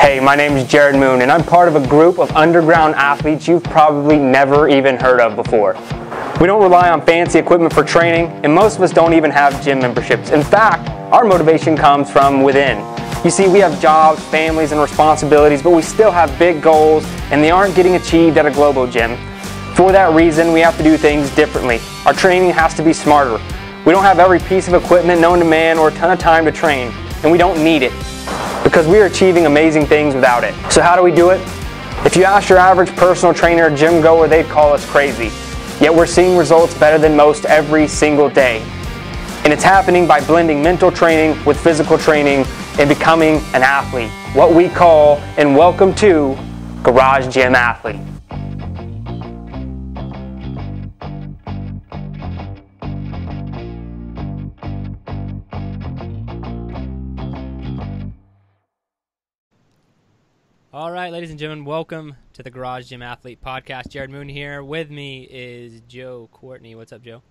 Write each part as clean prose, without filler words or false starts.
Hey, my name is Jared Moon, and I'm part of a group of underground athletes you've probably never even heard of before. We don't rely on fancy equipment for training, and most of us don't even have gym memberships. In fact, our motivation comes from within. You see, we have jobs, families, and responsibilities, but we still have big goals, and they aren't getting achieved at a global gym. For that reason, we have to do things differently. Our training has to be smarter. We don't have every piece of equipment known to man or a ton of time to train, and we don't need it, because we are achieving amazing things without it. So how do we do it? If you ask your average personal trainer or gym goer, they'd call us crazy. Yet we're seeing results better than most every single day. And it's happening by blending mental training with physical training and becoming an athlete. What we call, and welcome to, Garage Gym Athlete. All right, ladies and gentlemen, welcome to the Garage Gym Athlete Podcast. Jared Moon here. With me is Joe Courtney. What's up, Joe?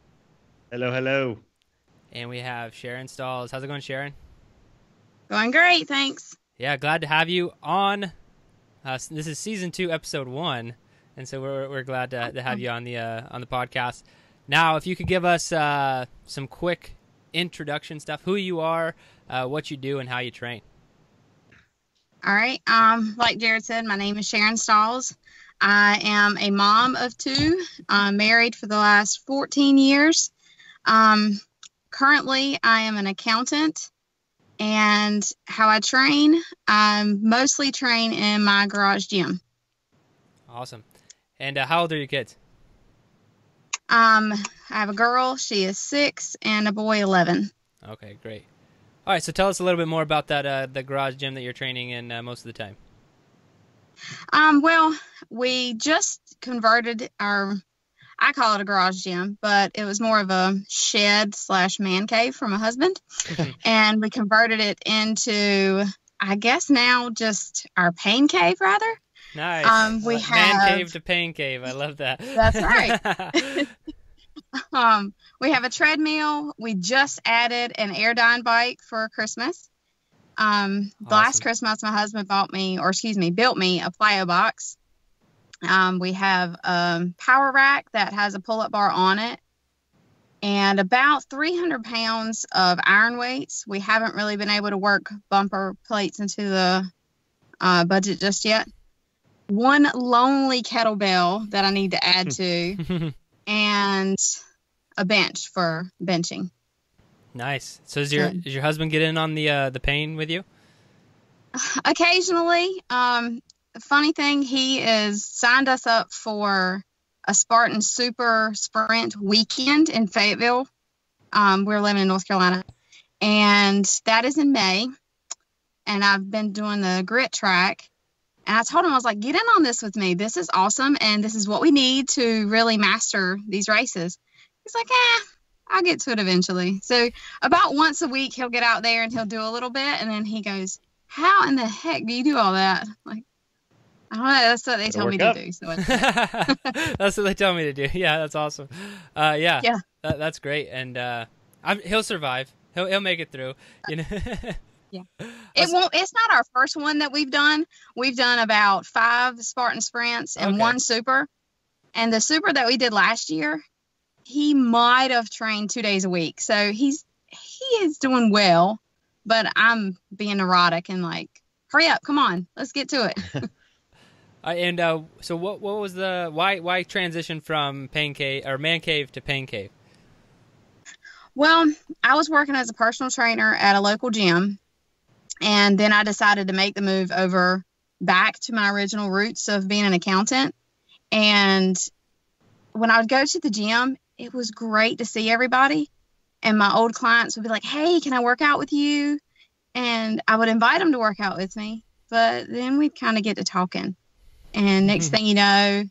Hello, hello. And we have Sharon Stalls. How's it going, Sharon? Going great, thanks. Yeah, glad to have you on. This is season 2, episode 1, and so we're glad to have you on the podcast. Now, if you could give us some quick introduction stuff, who you are, what you do, and how you train. All right. Like Jared said, my name is Sharon Stalls. I am a mom of 2, married for the last 14 years. Currently, I am an accountant, and how I train, I mostly train in my garage gym. Awesome. And how old are your kids? I have a girl, she is 6, and a boy, 11. Okay, great. All right, so tell us a little bit more about that the garage gym that you're training in most of the time. Well, we just converted I call it a garage gym, but it was more of a shed/man cave for my husband. And we converted it into, I guess now, just our pain cave, rather. Nice. We Man cave to pain cave. I love that. That's right. We have a treadmill. We just added an Airdyne bike for Christmas. Last Christmas, my husband built me a plyo box. We have a power rack that has a pull-up bar on it, and about 300 pounds of iron weights. We haven't really been able to work bumper plates into the budget just yet. One lonely kettlebell that I need to add to, and a bench for benching. Nice. So does your husband get in on the pain with you? Occasionally. The funny thing, he is signed us up for a Spartan Super Sprint weekend in Fayetteville. We're living in North Carolina, and that is in May. And I've been doing the grit track, and I told him, I was like, get in on this with me. This is awesome, and this is what we need to really master these races. He's like, I'll get to it eventually. So about once a week, he'll get out there and he'll do a little bit, and then he goes, how in the heck do you do all that? Like, I don't know. That's what they tell me to do. So that's what they tell me to do. Yeah, that's awesome. Yeah. That's great, and he'll survive. He'll make it through. You know. Yeah. It's not our first one that we've done. We've done about 5 Spartan sprints and 1 super, and the super that we did last year, he might have trained 2 days a week. So he is doing well, but I'm being neurotic and like, hurry up, come on, let's get to it. And so what was why transition from pain cave or man cave to pain cave? Well, I was working as a personal trainer at a local gym, and then I decided to make the move over back to my original roots of being an accountant. And when I would go to the gym, it was great to see everybody, and my old clients would be like, hey, can I work out with you? And I would invite them to work out with me, but then we'd kind of get to talking. And next thing you know,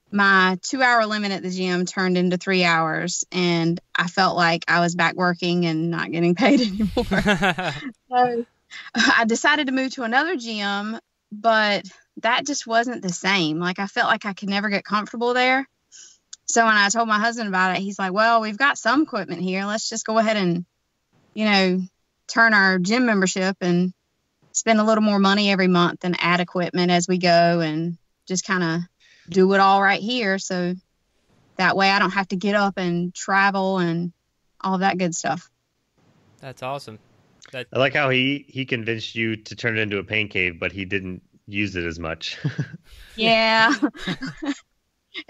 my 2-hour limit at the gym turned into 3 hours, and I felt like I was back working and not getting paid anymore. So I decided to move to another gym, but that just wasn't the same. Like, I felt like I could never get comfortable there. So when I told my husband about it, he's like, well, we've got some equipment here. Let's just go ahead and, turn our gym membership and spend a little more money every month and add equipment as we go and just kind of do it all right here. So that way I don't have to get up and travel and all that good stuff. That's awesome. I like how he convinced you to turn it into a pain cave, but he didn't use it as much. Yeah.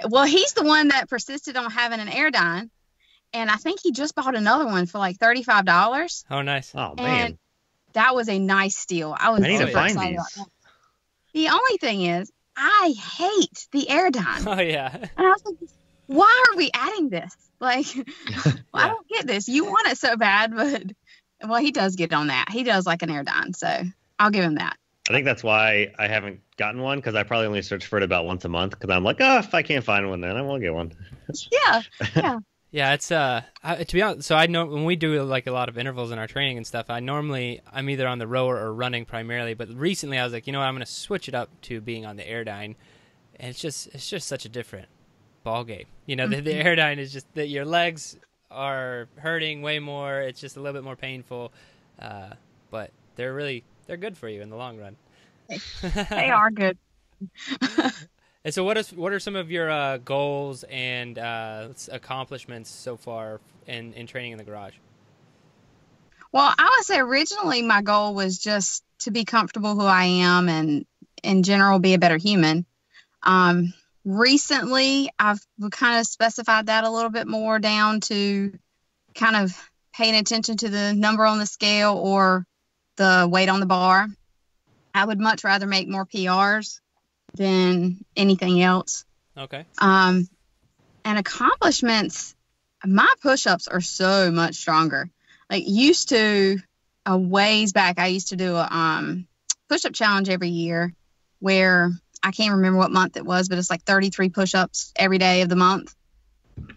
Well, he's the one that persisted on having an Airdyne, and I think he just bought another one for like $35. Oh, nice. Oh, man. And that was a nice steal. I was I need to super find excited these. about that. The only thing is, I hate the Airdyne. Oh, yeah. And I was like, why are we adding this? Like, I don't get this. You want it so bad, but, well, he does get on that. He does like an Airdyne, so I'll give him that. I think that's why I haven't gotten one, because I probably only search for it about once a month, because I'm like, oh, if I can't find one, then I won't get one. Yeah, yeah. Yeah, it's to be honest. So I know when we do like a lot of intervals in our training and stuff, I'm either on the rower or running primarily. But recently, I was like, you know what, I'm going to switch it up to being on the Airdyne, and it's just such a different ball game. You know, the Airdyne is just that your legs are hurting way more. It's just a little bit more painful, but they're good for you in the long run. They are good. And so what are some of your goals and accomplishments so far in training in the garage? Well, I would say originally my goal was just to be comfortable who I am and in general be a better human. Recently, I've kind of specified that a little bit more down to kind of paying attention to the number on the scale or the weight on the bar. I would much rather make more PRs than anything else. Okay. And accomplishments, my push-ups are so much stronger. Like a ways back, I used to do a push-up challenge every year where I can't remember what month it was, but it's like 33 push-ups every day of the month.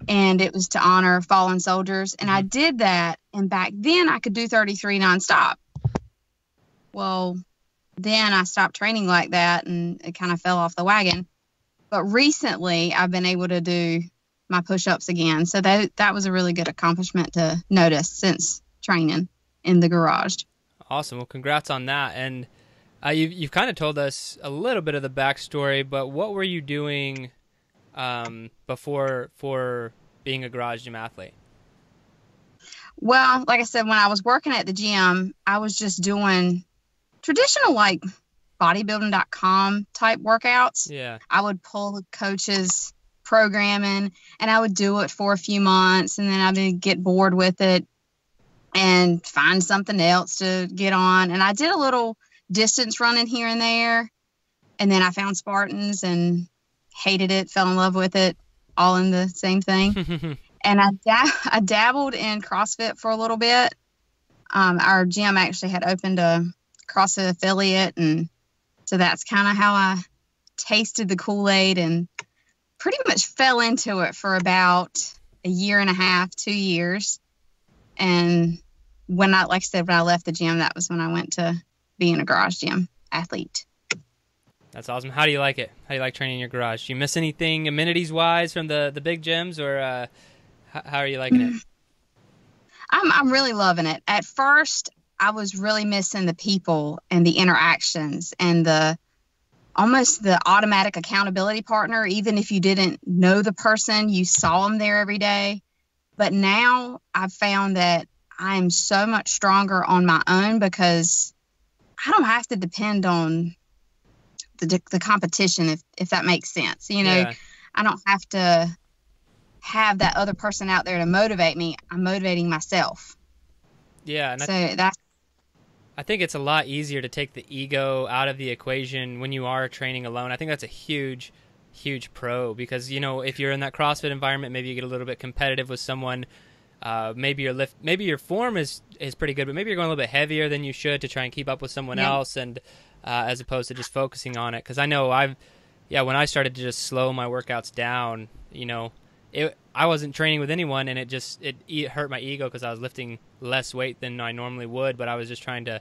And it was to honor fallen soldiers. And I did that. And back then I could do 33 nonstop. Well, then I stopped training like that and it kind of fell off the wagon. But recently I've been able to do my push-ups again. So that was a really good accomplishment to notice since training in the garage. Awesome. Well, congrats on that. And you've kind of told us a little bit of the backstory, but what were you doing before for being a garage gym athlete? Well, like I said, when I was working at the gym, I was just doing traditional like bodybuilding.com type workouts. Yeah. I would pull the coaches programming and I would do it for a few months and then I would get bored with it and find something else to get on. And I did a little distance running here and there. And then I found Spartans and hated it, fell in love with it, all in the same thing. And I dabbled in CrossFit for a little bit. Our gym actually had opened a CrossFit affiliate, and so that's kind of how I tasted the Kool-Aid and pretty much fell into it for about a year and a half, 2 years. And when I left the gym, that was when I went to being a garage gym athlete. That's awesome. How do you like it? How do you like training in your garage? Do you miss anything amenities-wise from the big gyms, or how are you liking it? I'm really loving it. At first, I was really missing the people and the interactions and almost the automatic accountability partner. Even if you didn't know the person, you saw them there every day. But now I've found that I'm so much stronger on my own because I don't have to depend on the competition, if that makes sense. You know, Yeah. I don't have to have that other person out there to motivate me. I'm motivating myself. Yeah, and So that's I think it's a lot easier to take the ego out of the equation when you are training alone. I think that's a huge pro because, you know, if you're in that CrossFit environment, maybe you get a little bit competitive with someone. Maybe your form is pretty good, but maybe you're going a little bit heavier than you should to try and keep up with someone else, and as opposed to just focusing on it. Because I know when I started to just slow my workouts down, you know, I wasn't training with anyone, and it hurt my ego because I was lifting less weight than I normally would, but I was just trying to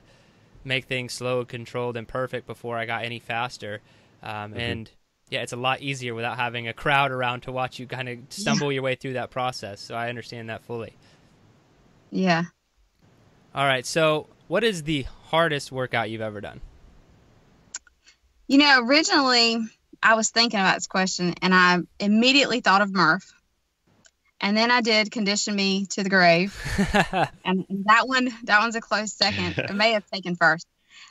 make things slow, controlled, and perfect before I got any faster. And yeah, it's a lot easier without having a crowd around to watch you kind of stumble your way through that process. So I understand that fully. Yeah. All right. So What is the hardest workout you've ever done? Originally I was thinking about this question and I immediately thought of Murph. And then I did Condition Me to the Grave. and that one's a close second. It may have taken first.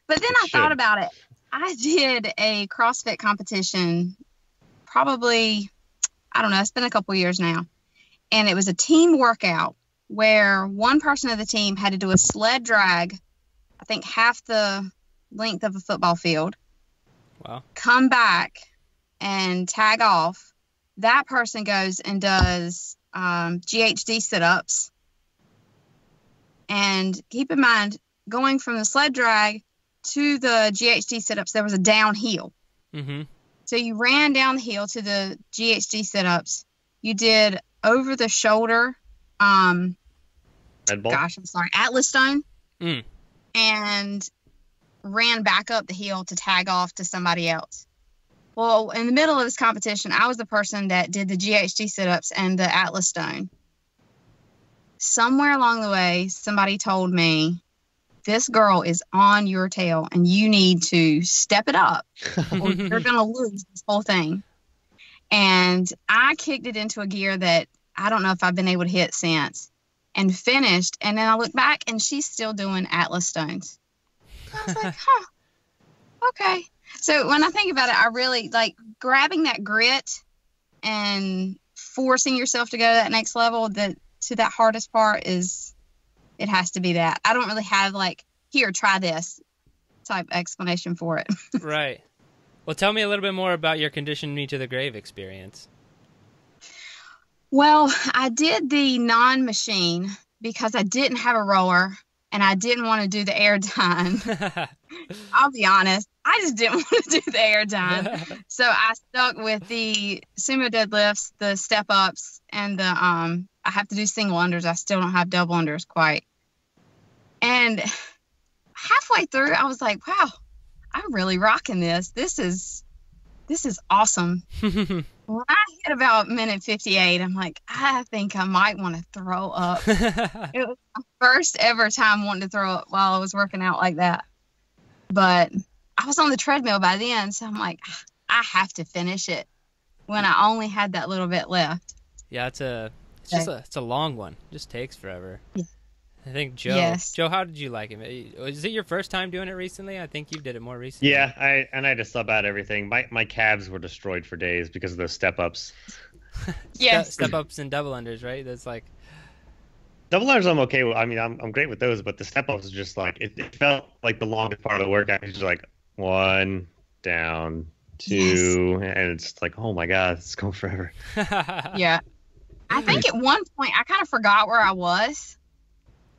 But then I thought about it. I did a CrossFit competition probably, I don't know, it's been a couple years now. And it was a team workout where one person of the team had to do a sled drag, I think half the length of a football field. Wow. Come back and tag off. That person goes and does GHD sit-ups. And keep in mind, going from the sled drag to the GHD sit-ups, there was a downhill. Mm-hmm. So you ran down the hill to the GHD sit-ups. You did over the shoulder, Atlas stone, and ran back up the hill to tag off to somebody else. Well, in the middle of this competition, I was the person that did the GHD sit-ups and the Atlas stone. Somewhere along the way, somebody told me, this girl is on your tail and you need to step it up or you're going to lose this whole thing. And I kicked it into a gear that I don't know if I've been able to hit since, and finished. And then I look back and she's still doing Atlas stones. I was like, okay. So when I think about it, I really like grabbing that grit and forcing yourself to go to that next level. To that hardest part it has to be that. I don't really have like, here, try this type explanation for it. Right. Well, tell me a little bit more about your Condition Me to the Grave experience. Well, I did the non-machine because I didn't have a rower and I didn't want to do the airdyne. I'll be honest. I just didn't want to do the airdyne. So I stuck with the sumo deadlifts, the step-ups, and the I have to do single unders. I still don't have double unders quite. And halfway through, I was like, wow, I'm really rocking this. This is awesome. When I hit about minute 58, I'm like, I think I might want to throw up. It was my first ever time wanting to throw up while I was working out like that. But I was on the treadmill by then, so I'm like, I have to finish it when I only had that little bit left. Yeah, it's a long one. It just takes forever. Yeah. I think Joe, how did you like it? Is it your first time doing it recently? I think you did it more recently. Yeah, I had to sub out everything. My calves were destroyed for days because of those step ups. Yes. Step ups and double unders, right? That's like double unders I'm okay with. I mean, I'm great with those, but the step ups is just like it felt like the longest part of the workout. It's just like 1 down, 2, and it's like, oh my god, it's going forever. Yeah. I think at one point I kind of forgot where I was.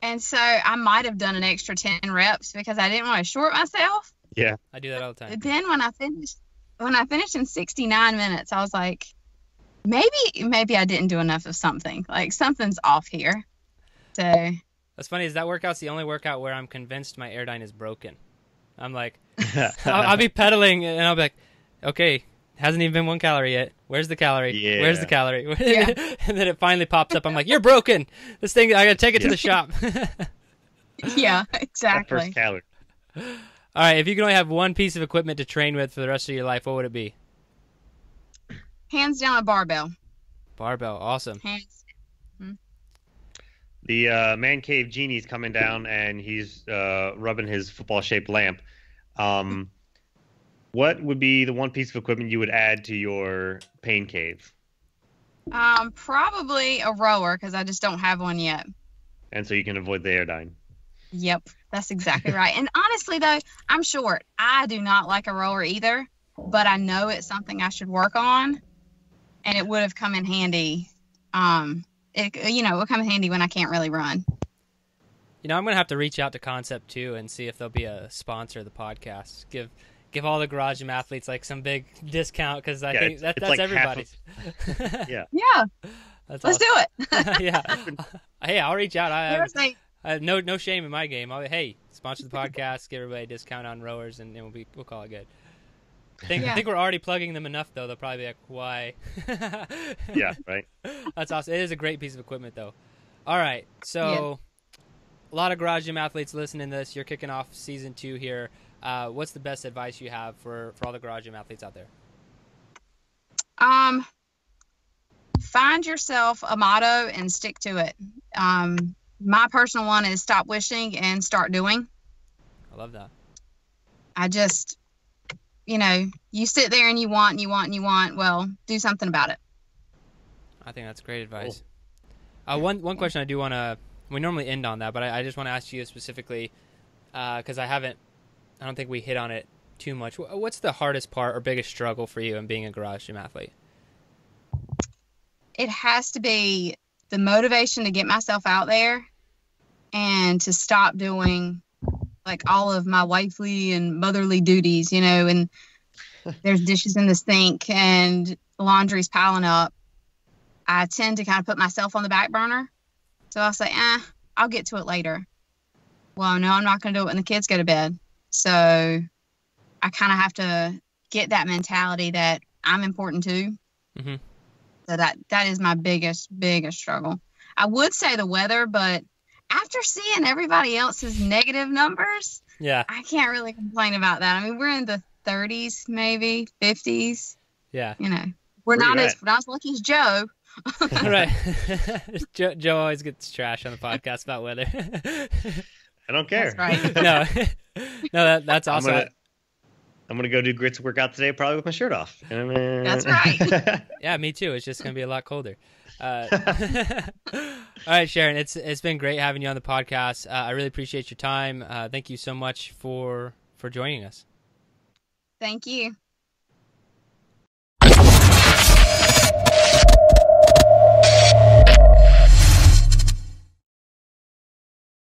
And so I might have done an extra 10 reps because I didn't want to short myself. Yeah. I do that all the time. Then when I finished in 69 minutes, I was like, maybe I didn't do enough of something. Like something's off here. So what's funny is that workout's the only workout where I'm convinced my airdyne is broken. I'm like, I'll be pedaling and I'll be like, okay, hasn't even been 1 calorie yet. Where's the calorie? Yeah. Where's the calorie? Yeah. And then it finally pops up. I'm like, you're broken. This thing, I got to take it to the shop. Yeah, exactly. That first calorie. All right, if you could only have one piece of equipment to train with for the rest of your life, what would it be? Hands down, a barbell. Barbell, awesome. Hands. Mm-hmm. The man cave genie's coming down and he's rubbing his football-shaped lamp. What would be the one piece of equipment you would add to your pain cave? Probably a rower because I just don't have one yet. And so you can avoid the airdyne. Yep, that's exactly right. And honestly, though, I'm short. I do not like a rower either, but I know it's something I should work on, and it would have come in handy. It will come in handy when I can't really run. I'm going to have to reach out to Concept 2 and see if they'll be a sponsor of the podcast. Give all the Garage Gym athletes like some big discount because I think that's like everybody's. Yeah. Yeah. Let's do it. Yeah. Hey, I'll reach out. I have no shame in my game. Hey, sponsor the podcast, give everybody a discount on rowers, and we'll call it good. I think we're already plugging them enough though. They'll probably be like, why? Yeah. Right. That's awesome. It is a great piece of equipment though. All right, so. Yeah. a lot of garage gym athletes listening to this. You're kicking off season 2 here. What's the best advice you have for all the garage gym athletes out there? Find yourself a motto and stick to it. My personal one is stop wishing and start doing. I love that. I just, you sit there and you want, well, do something about it. I think that's great advice. Cool. One question I do want to, we normally end on that, but I just want to ask you specifically, because I don't think we hit on it too much. What's the hardest part or biggest struggle for you in being a garage gym athlete? It has to be the motivation to get myself out there and to stop doing like all of my wifely and motherly duties, and there's dishes in the sink and laundry's piling up. I tend to kind of put myself on the back burner. So I'll say, I'll get to it later. Well, no, I'm not going to do it when the kids go to bed. So I kind of have to get that mentality that I'm important too. Mm-hmm. So that is my biggest struggle. I would say the weather, but after seeing everybody else's negative numbers, I can't really complain about that. I mean, we're in the 30s, maybe 50s. Yeah. We're not as lucky as Joe. Right. Joe always gets trash on the podcast about weather. I don't care. That's right. No, that's awesome. I'm gonna go do grits workout today, probably with my shirt off. That's right. Yeah, me too. It's just gonna be a lot colder. All right, Sharon, it's been great having you on the podcast. I really appreciate your time. Thank you so much for joining us. Thank you.